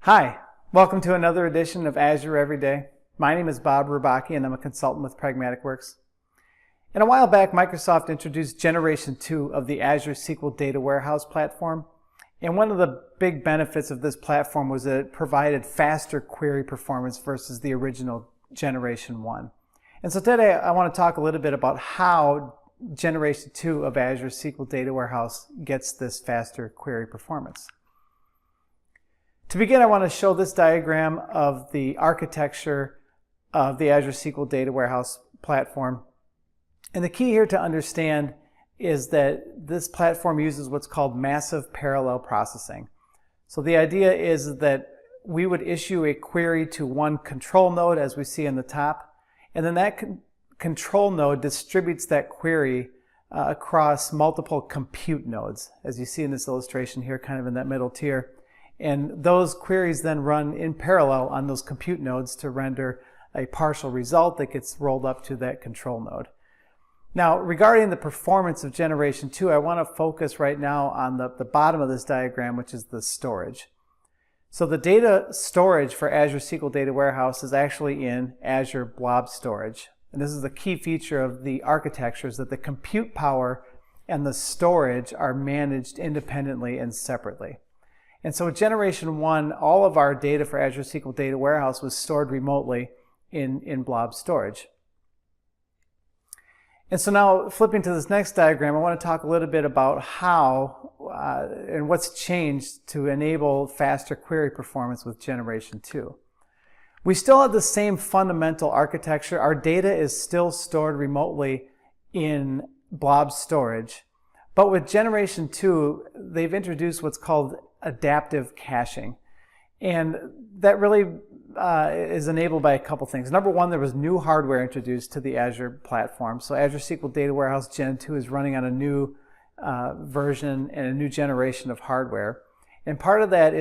Hi, welcome to another edition of Azure Every Day. My name is Bob Rubaki and I'm a consultant with Pragmatic Works. And a while back, Microsoft introduced Generation 2 of the Azure SQL Data Warehouse platform. And one of the big benefits of this platform was that it provided faster query performance versus the original Generation 1. And so today I want to talk a little bit about how Generation 2 of Azure SQL Data Warehouse gets this faster query performance. To begin, I want to show this diagram of the architecture of the Azure SQL Data Warehouse platform. And the key here to understand is that this platform uses what's called massive parallel processing. So the idea is that we would issue a query to one control node, as we see in the top, and then that control node distributes that query across multiple compute nodes, as you see in this illustration here, kind of in that middle tier. And those queries then run in parallel on those compute nodes to render a partial result that gets rolled up to that control node. Now, regarding the performance of Generation 2, I want to focus right now on the bottom of this diagram, which is the storage. So the data storage for Azure SQL Data Warehouse is actually in Azure Blob Storage. And this is the key feature of the architecture, is that the compute power and the storage are managed independently and separately. And so with Generation 1, all of our data for Azure SQL Data Warehouse was stored remotely in Blob Storage. And so now, flipping to this next diagram, I want to talk a little bit about how and what's changed to enable faster query performance with Generation 2. We still have the same fundamental architecture. Our data is still stored remotely in Blob Storage. But with Generation 2, they've introduced what's called adaptive caching. And that really is enabled by a couple things. Number one, there was new hardware introduced to the Azure platform. So Azure SQL Data Warehouse Gen 2 is running on a new version and a new generation of hardware. And part of that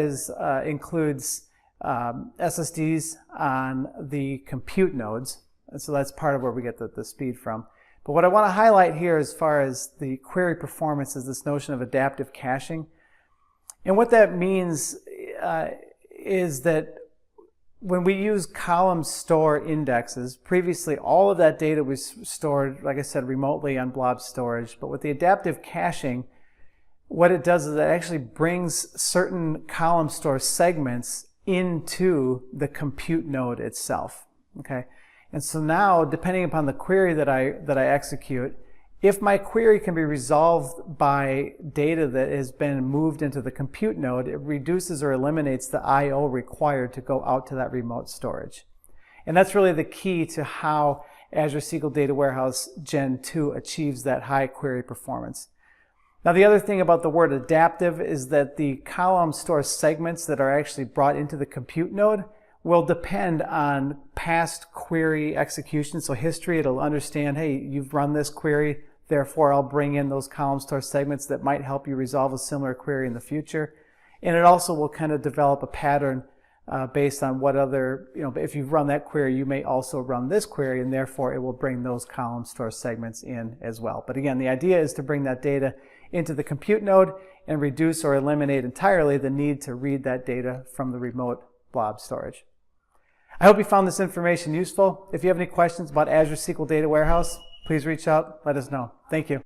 includes SSDs on the compute nodes. And so that's part of where we get the speed from. But what I want to highlight here as far as the query performance is this notion of adaptive caching. And what that means is that when we use column store indexes, previously all of that data was stored, like I said, remotely on Blob Storage. But with the adaptive caching, what it does is it actually brings certain column store segments into the compute node itself. Okay, and so now, depending upon the query that I execute, if my query can be resolved by data that has been moved into the compute node, it reduces or eliminates the I/O required to go out to that remote storage. And that's really the key to how Azure SQL Data Warehouse Gen 2 achieves that high query performance. Now, the other thing about the word adaptive is that the column store segments that are actually brought into the compute node will depend on past query execution. So history, it'll understand, hey, you've run this query, therefore I'll bring in those column store segments that might help you resolve a similar query in the future. And it also will kind of develop a pattern based on what other, if you've run that query, you may also run this query, and therefore it will bring those column store segments in as well. But again, the idea is to bring that data into the compute node and reduce or eliminate entirely the need to read that data from the remote Blob Storage. I hope you found this information useful. If you have any questions about Azure SQL Data Warehouse, please reach out, let us know. Thank you.